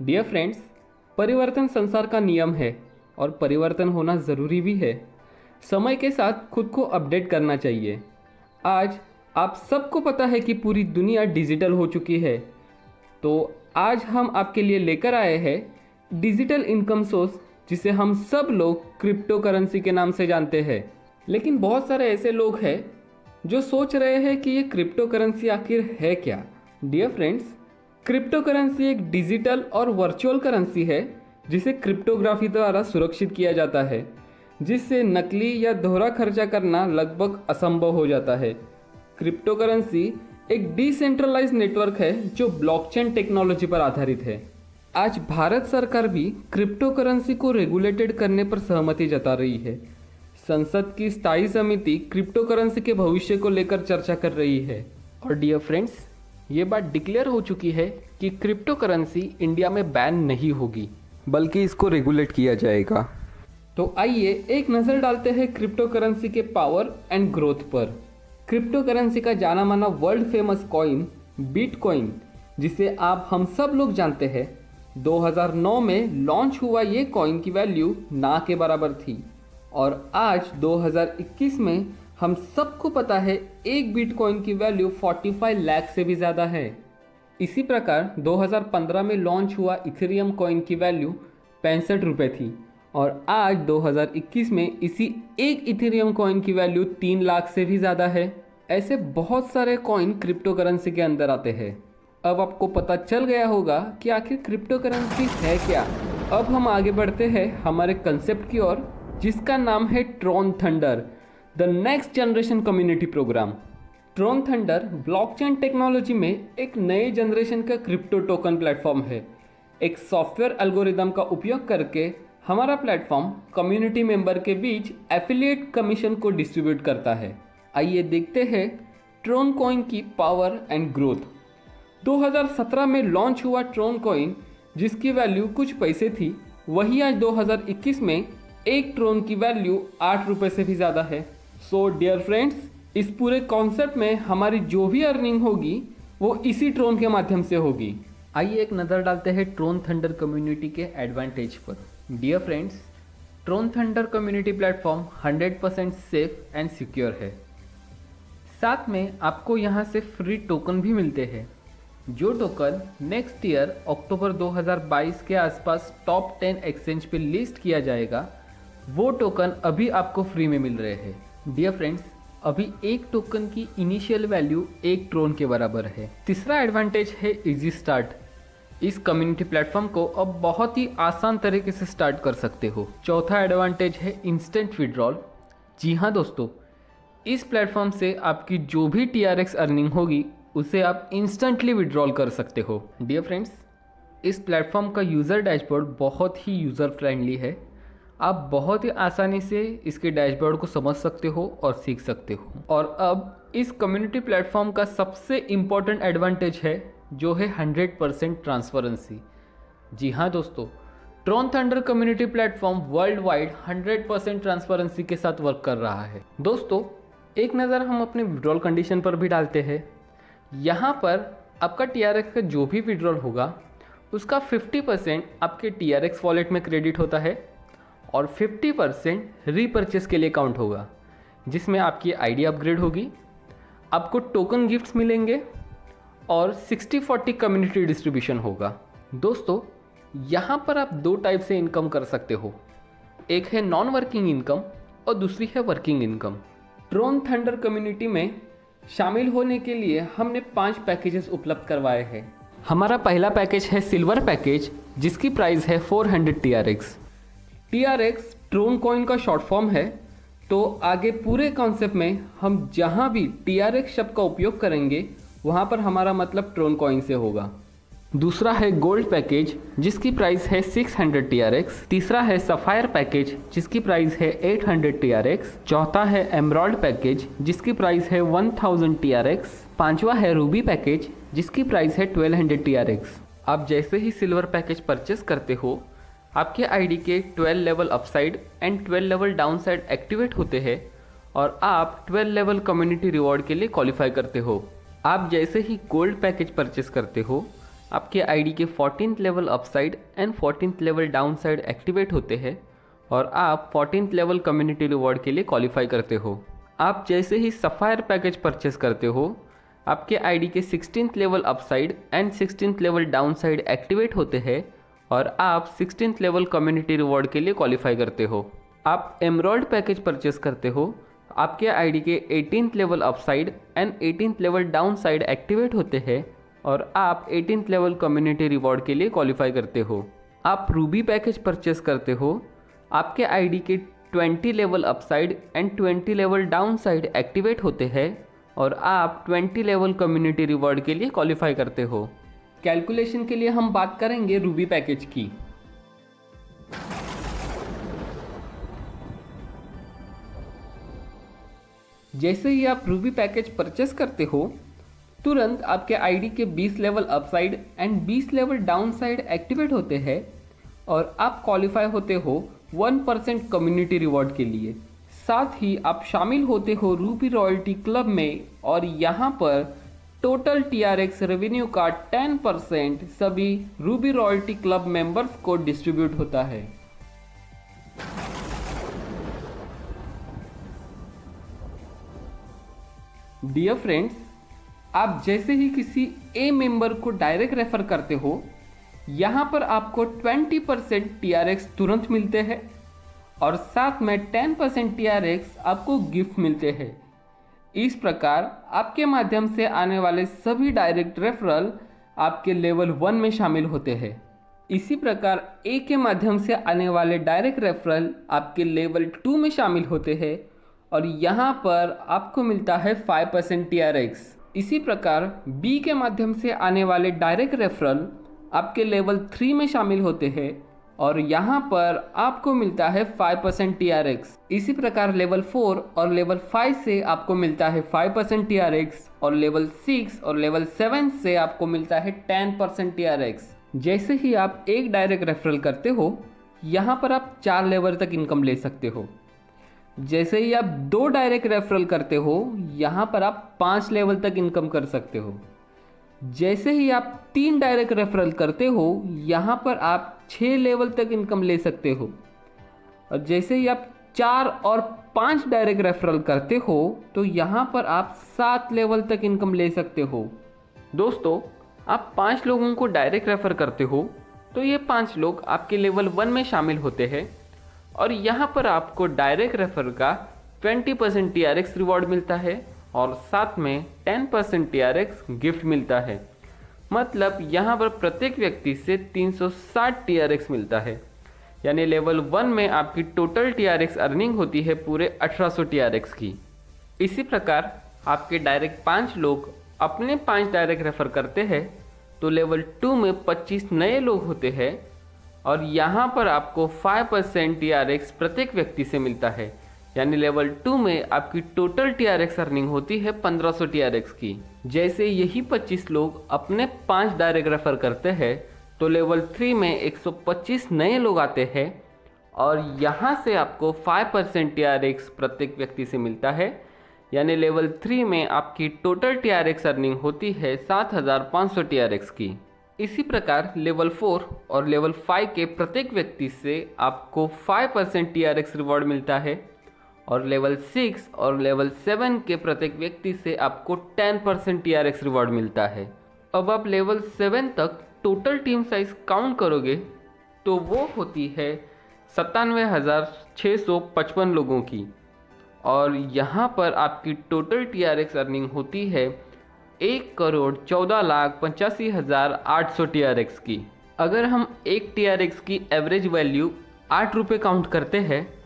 Dear friends, परिवर्तन संसार का नियम है और परिवर्तन होना ज़रूरी भी है। समय के साथ खुद को अपडेट करना चाहिए। आज आप सबको पता है कि पूरी दुनिया डिजिटल हो चुकी है, तो आज हम आपके लिए लेकर आए हैं डिजिटल इनकम सोर्स, जिसे हम सब लोग क्रिप्टो करेंसी के नाम से जानते हैं। लेकिन बहुत सारे ऐसे लोग हैं जो सोच रहे हैं कि ये क्रिप्टो करेंसी आखिर है क्या। डियर फ्रेंड्स, क्रिप्टो करेंसी एक डिजिटल और वर्चुअल करेंसी है जिसे क्रिप्टोग्राफी द्वारा सुरक्षित किया जाता है, जिससे नकली या दोहरा खर्चा करना लगभग असंभव हो जाता है। क्रिप्टो करेंसी एक डिसेंट्रलाइज नेटवर्क है जो ब्लॉकचेन टेक्नोलॉजी पर आधारित है। आज भारत सरकार भी क्रिप्टो करेंसी को रेगुलेटेड करने पर सहमति जता रही है। संसद की स्थायी समिति क्रिप्टो करेंसी के भविष्य को लेकर चर्चा कर रही है। और डियर फ्रेंड्स, ये बात डिक्लेयर हो चुकी है कि क्रिप्टो करेंसी इंडिया में बैन नहीं होगी, बल्कि इसको रेगुलेट किया जाएगा। तो आइए एक नज़र डालते हैं क्रिप्टो करेंसी के पावर एंड ग्रोथ पर। क्रिप्टो करेंसी का जाना माना वर्ल्ड फेमस कॉइन बिटकॉइन, जिसे आप हम सब लोग जानते हैं, 2009 में लॉन्च हुआ। ये कॉइन की वैल्यू ना के बराबर थी और आज 2021 में हम सबको पता है एक बिटकॉइन की वैल्यू 45 लाख से भी ज़्यादा है। इसी प्रकार 2015 में लॉन्च हुआ इथेरियम कॉइन की वैल्यू 65 रुपये थी और आज 2021 में इसी एक इथेरियम कॉइन की वैल्यू 3 लाख से भी ज़्यादा है। ऐसे बहुत सारे कॉइन क्रिप्टो करेंसी के अंदर आते हैं। अब आपको पता चल गया होगा कि आखिर क्रिप्टो करेंसी है क्या। अब हम आगे बढ़ते हैं हमारे कंसेप्ट की ओर, जिसका नाम है Tron Thunder, the next generation community programme. Tron Thunder blockchain technology में एक नए जनरेशन का क्रिप्टो टोकन प्लेटफॉर्म है। एक सॉफ्टवेयर एल्गोरिदम का उपयोग करके हमारा प्लेटफॉर्म कम्युनिटी मेंबर के बीच एफिलिएट कमीशन को डिस्ट्रीब्यूट करता है। आइए देखते हैं ट्रॉन कॉइन की पावर एंड ग्रोथ। 2017 में लॉन्च हुआ ट्रॉन कॉइन, जिसकी वैल्यू कुछ पैसे थी, वही आज 2021 में एक ट्रॉन की वैल्यू 8 रुपये से भी ज़्यादा है। सो डियर फ्रेंड्स, इस पूरे कॉन्सेप्ट में हमारी जो भी अर्निंग होगी वो इसी ट्रॉन के माध्यम से होगी। आइए एक नज़र डालते हैं ट्रॉन थंडर कम्युनिटी के एडवांटेज पर। Dear friends, Tron Thunder community platform 100% safe and secure है। साथ में आपको यहाँ से फ्री टोकन भी मिलते हैं। जो टोकन नेक्स्ट ईयर अक्टूबर 2022 के आसपास टॉप 10 एक्सचेंज पे लिस्ट किया जाएगा, वो टोकन अभी आपको फ्री में मिल रहे हैं। डियर फ्रेंड्स, अभी एक टोकन की इनिशियल वैल्यू 1 ट्रॉन के बराबर है। तीसरा एडवांटेज है इजी स्टार्ट। इस कम्युनिटी प्लेटफॉर्म को अब बहुत ही आसान तरीके से स्टार्ट कर सकते हो। चौथा एडवांटेज है इंस्टेंट विड्रॉल। जी हाँ दोस्तों, इस प्लेटफॉर्म से आपकी जो भी TRX अर्निंग होगी उसे आप इंस्टेंटली विड्रॉल कर सकते हो। डियर फ्रेंड्स, इस प्लेटफॉर्म का यूज़र डैशबोर्ड बहुत ही यूज़र फ्रेंडली है। आप बहुत ही आसानी से इसके डैशबोर्ड को समझ सकते हो और सीख सकते हो। और अब इस कम्युनिटी प्लेटफॉर्म का सबसे इम्पॉर्टेंट एडवांटेज है जो है 100% ट्रांसपेरेंसी। जी हाँ दोस्तों, Tron Thunder community platform world wide 100% transparency के साथ वर्क कर रहा है। दोस्तों, एक नज़र हम अपने विड्रॉल कंडीशन पर भी डालते हैं। यहाँ पर आपका TRX का जो भी विड्रॉल होगा उसका 50% आपके TRX वॉलेट में क्रेडिट होता है और 50% रीपर्चेस के लिए काउंट होगा, जिसमें आपकी आईडी अपग्रेड होगी, आपको टोकन गिफ्ट्स मिलेंगे और 60-40 कम्युनिटी डिस्ट्रीब्यूशन होगा। दोस्तों, यहाँ पर आप 2 टाइप से इनकम कर सकते हो। एक है नॉन वर्किंग इनकम और दूसरी है working income. Tron Thunder community में शामिल होने के लिए हमने 5 पैकेजेस उपलब्ध करवाए हैं। हमारा पहला पैकेज है सिल्वर पैकेज, जिसकी प्राइस है 400 TRX। TRX ट्रॉन कॉइन का शॉर्ट फॉर्म है, तो आगे पूरे कॉन्सेप्ट में हम जहाँ भी TRX शब्द का उपयोग करेंगे वहाँ पर हमारा मतलब ट्रॉन कॉइन से होगा। दूसरा है गोल्ड पैकेज, जिसकी प्राइस है 600 TRX। तीसरा है सफ़ायर पैकेज, जिसकी प्राइस है 800 TRX। चौथा है एमराल्ड पैकेज, जिसकी प्राइस है 1000 TRX। पांचवा है रूबी पैकेज, जिसकी प्राइस है 1200 TRX। आप जैसे ही सिल्वर पैकेज परचेस करते हो, आपके आईडी के 12 level upside and 12 level downside activate होते हैं और आप 12 लेवल कम्युनिटी रिवॉर्ड के लिए क्वालिफाई करते हो। आप जैसे ही गोल्ड पैकेज परचेस करते हो, आपके आईडी के 14th level upside and 14th level downside activate होते हैं और आप 14th लेवल कम्युनिटी रिवॉर्ड के लिए क्वालिफाई करते हो। आप जैसे ही सफ़ायर पैकेज परचेस करते हो, आपके आईडी के 16th level upside and 16th level downside activate होते हैं और आप 16th लेवल कम्युनिटी रिवॉर्ड के लिए क्वालिफाई करते हो। आप एमराल्ड पैकेज परचेस करते हो, आपके आईडी के 18th level upside and 18th level downside activate होते हैं और आप 18th लेवल कम्युनिटी रिवॉर्ड के लिए क्वालिफाई करते हो। आप रूबी पैकेज परचेस करते हो, आपके आईडी के 20 level upside and 20 level downside activate होते हैं और आप 20 लेवल कम्युनिटी रिवॉर्ड के लिए क्वालिफाई करते हो। कैलकुलेशन के लिए हम बात करेंगे रूबी पैकेज की। जैसे ही आप रूबी पैकेज परचेस करते हो, तुरंत आपके आईडी के 20 level upside and 20 level downside activate होते हैं और आप क्वालिफाई होते हो 1% कम्युनिटी रिवॉर्ड के लिए। साथ ही आप शामिल होते हो रूबी रॉयल्टी क्लब में और यहाँ पर टोटल TRX रेवेन्यू का 10% सभी रूबी रॉयल्टी क्लब मेंबर्स को डिस्ट्रीब्यूट होता है। डियर फ्रेंड्स, आप जैसे ही किसी ए मेंबर को डायरेक्ट रेफर करते हो, यहाँ पर आपको 20% TRX तुरंत मिलते हैं और साथ में 10% TRX आपको गिफ्ट मिलते हैं। इस प्रकार आपके माध्यम से आने वाले सभी डायरेक्ट रेफरल आपके लेवल 1 में शामिल होते हैं। इसी प्रकार ए के माध्यम से आने वाले डायरेक्ट रेफरल आपके लेवल 2 में शामिल होते हैं और यहाँ पर आपको मिलता है 5% TRX। इसी प्रकार बी के माध्यम से आने वाले डायरेक्ट रेफरल आपके लेवल 3 में शामिल होते हैं और यहाँ पर आपको मिलता है 5% TRX। इसी प्रकार लेवल 4 और लेवल 5 से आपको मिलता है 5% TRX और लेवल 6 और लेवल 7 से आपको मिलता है 10% TRX। जैसे ही आप एक डायरेक्ट रेफरल करते हो, यहाँ पर आप 4 लेवल तक इनकम ले सकते हो। जैसे ही आप 2 डायरेक्ट रेफरल करते हो, यहाँ पर आप 5 लेवल तक इनकम कर सकते हो। जैसे ही आप 3 डायरेक्ट रेफरल करते हो, यहाँ पर आप 6 लेवल तक इनकम ले सकते हो और जैसे ही आप 4 और 5 डायरेक्ट रेफरल करते हो तो यहाँ पर आप 7 लेवल तक इनकम ले सकते हो। दोस्तों, आप 5 लोगों को डायरेक्ट रेफर करते हो तो ये 5 लोग आपके लेवल 1 में शामिल होते हैं और यहाँ पर आपको डायरेक्ट रेफर का 20% TRX रिवॉर्ड मिलता है और साथ में 10% TRX गिफ्ट मिलता है। मतलब यहाँ पर प्रत्येक व्यक्ति से 360 TRX मिलता है, यानी लेवल 1 में आपकी टोटल TRX अर्निंग होती है पूरे 1800 TRX की। इसी प्रकार आपके डायरेक्ट 5 लोग अपने 5 डायरेक्ट रेफर करते हैं तो लेवल 2 में 25 नए लोग होते हैं और यहाँ पर आपको 5% TRX प्रत्येक व्यक्ति से मिलता है, यानी लेवल 2 में आपकी टोटल TRX अर्निंग होती है 1500 TRX की। जैसे यही 25 लोग अपने 5 डायरेक्ट रेफर करते हैं तो लेवल 3 में 125 नए लोग आते हैं और यहाँ से आपको 5% TRX प्रत्येक व्यक्ति से मिलता है, यानी लेवल 3 में आपकी टोटल TRX अर्निंग होती है 7500 TRX की। इसी प्रकार लेवल 4 और लेवल 5 के प्रत्येक व्यक्ति से आपको 5% TRX रिवॉर्ड मिलता है और लेवल 6 और लेवल 7 के प्रत्येक व्यक्ति से आपको 10% TRX रिवॉर्ड मिलता है। अब आप लेवल 7 तक टोटल टीम साइज काउंट करोगे तो वो होती है 97,655 लोगों की और यहाँ पर आपकी टोटल TRX अर्निंग होती है 1,14,85,800 TRX की। अगर हम एक TRX की एवरेज वैल्यू 8 रुपये काउंट करते हैं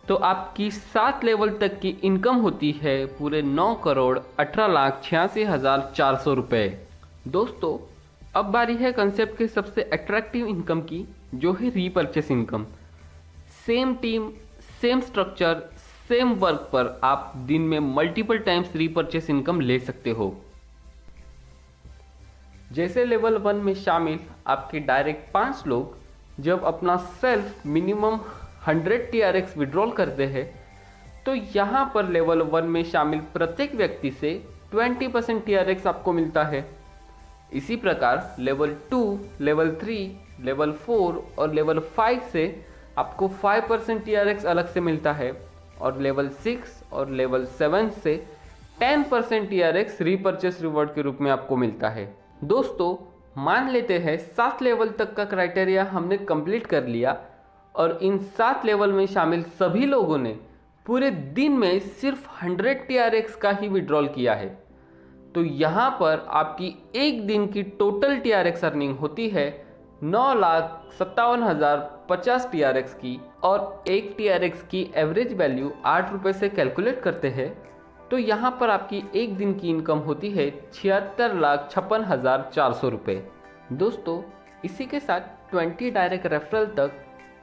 तो आपकी 7 लेवल तक की इनकम होती है पूरे 9,18,86,400 रुपये। दोस्तों, अब बारी है कंसेप्ट के सबसे अट्रैक्टिव इनकम की, जो है repurchase income. Same team, same structure, same work पर आप दिन में मल्टीपल टाइम्स रीपरचेस इनकम ले सकते हो। जैसे लेवल 1 में शामिल आपके डायरेक्ट 5 लोग जब अपना सेल्फ मिनिमम 100 TRX विड्रॉल करते हैं तो यहाँ पर लेवल 1 में शामिल प्रत्येक व्यक्ति से 20% TRX आपको मिलता है इसी प्रकार लेवल 2, लेवल 3, लेवल 4 और लेवल 5 से आपको 5% TRX अलग से मिलता है और लेवल 6 और लेवल 7 से 10% TRX रीपरचेस रिवॉर्ड के रूप में आपको मिलता है। दोस्तों, मान लेते हैं 7 लेवल तक का क्राइटेरिया हमने कंप्लीट कर लिया और इन 7 लेवल में शामिल सभी लोगों ने पूरे दिन में सिर्फ 100 TRX का ही विड्रॉल किया है, तो यहाँ पर आपकी एक दिन की टोटल TRX अर्निंग होती है 9,57,050 TRX की, और एक TRX की एवरेज वैल्यू 8 रुपये से कैलकुलेट करते हैं तो यहाँ पर आपकी एक दिन की इनकम होती है 76,56,400 रुपये। दोस्तों, इसी के साथ 20 डायरेक्ट रेफरल तक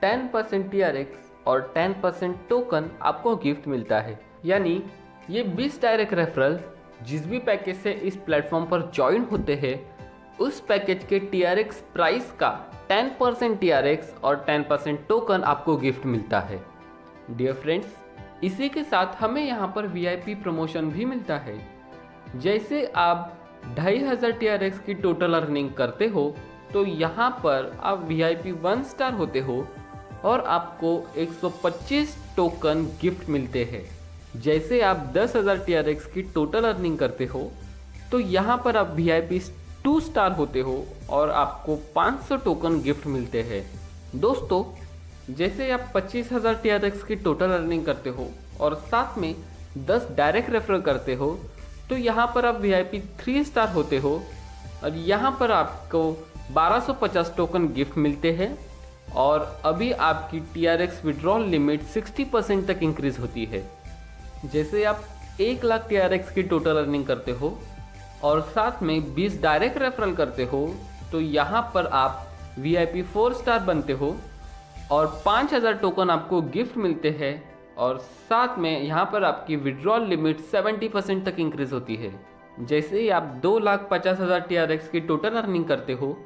10% TRX और 10% टोकन आपको गिफ्ट मिलता है। यानी ये 20 डायरेक्ट रेफरल जिस भी पैकेज से इस प्लेटफॉर्म पर ज्वाइन होते हैं उस पैकेज के TRX प्राइस का 10% TRX और 10% टोकन आपको गिफ्ट मिलता है। डियर फ्रेंड्स, इसी के साथ हमें यहाँ पर VIP प्रमोशन भी मिलता है। जैसे आप 2,500 TRX की टोटल अर्निंग करते हो तो यहाँ पर आप VIP 1 स्टार होते हो और आपको 125 टोकन गिफ्ट मिलते हैं। जैसे आप 10,000 TRX की टोटल अर्निंग करते हो तो यहाँ पर आप VIP 2 स्टार होते हो और आपको 500 टोकन गिफ्ट मिलते हैं। दोस्तों, जैसे आप 25,000 TRX की टोटल अर्निंग करते हो और साथ में 10 डायरेक्ट रेफरल करते हो तो यहाँ पर आप VIP 3 स्टार होते हो और यहाँ पर आपको 1250 टोकन गिफ्ट मिलते हैं और अभी आपकी TRX विड्रॉल लिमिट 60% तक इंक्रीज होती है। जैसे आप 1 लाख TRX की टोटल अर्निंग करते हो और साथ में 20 डायरेक्ट रेफरल करते हो तो यहाँ पर आप VIP 4 स्टार बनते हो और 5,000 टोकन आपको गिफ्ट मिलते हैं और साथ में यहाँ पर आपकी विड्रॉल लिमिट 70% तक इंक्रीज होती है। जैसे ही आप 2,50,000 TRX की टोटल अर्निंग करते हो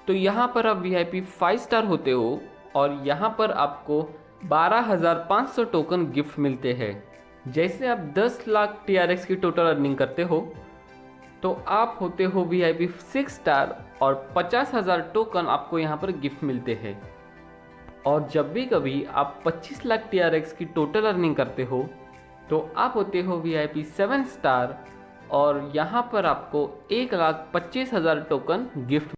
तो यहाँ पर आप VIP 5 स्टार होते हो और यहाँ पर आपको 12,500 टोकन गिफ्ट मिलते हैं। जैसे आप 10 लाख TRX की टोटल अर्निंग करते हो तो आप होते हो VIP 6 स्टार और 50,000 टोकन आपको यहाँ पर गिफ्ट मिलते हैं। और जब भी कभी आप 25 लाख TRX की टोटल अर्निंग करते हो तो आप होते हो VIP 7 स्टार और यहाँ पर आपको 1,25,000 टोकन गिफ्ट